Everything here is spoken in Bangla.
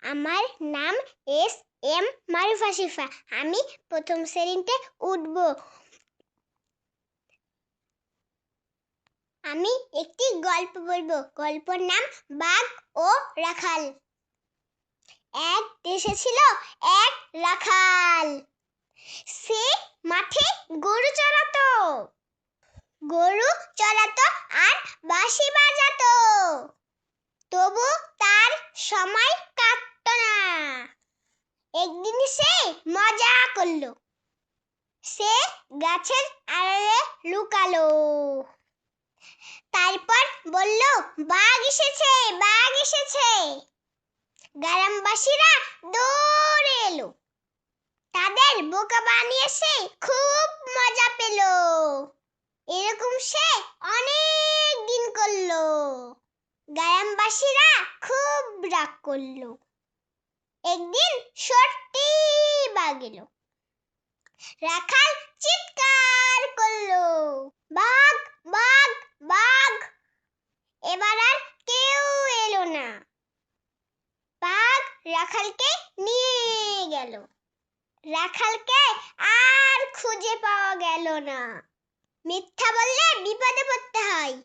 আমার নাম এস.এম. মারুফা শিফা। আমি প্রথম শ্রেণীতে উঠব। আমি একটি গল্প বলবো। গল্পের নাম বাঘ ও রাখাল। এক দেশে ছিল এক রাখাল। সে মাঠে গরু চড়াতো। আর বাঁশি বাজাতো। তবু তার সময় কাটতো না। একদিন সে মজা করলো। সে গাছের আড়ালে লুকালো। তারপর বলল, বাঘ এসেছে, বাঘ এসেছে। গ্রামবাসীরা দৌড়ে এলো। তাদের বোকা বানিয়ে সে খুব মজা পেল। এরকম সে অনেক দিন করলো। গ্রামবাসীরা খুব রাগ করলো। একদিন সত্যি বাঘ এলো। রাখাল চিৎকার করলো, বাঘ বাঘ বাঘ। এবার আর কেউ এলো না। বাঘ রাখালকে নিয়ে গেল। রাখালকে আর খুঁজে পাওয়া গেল না। মিথ্যা বললে বিপদে পড়তে হয়।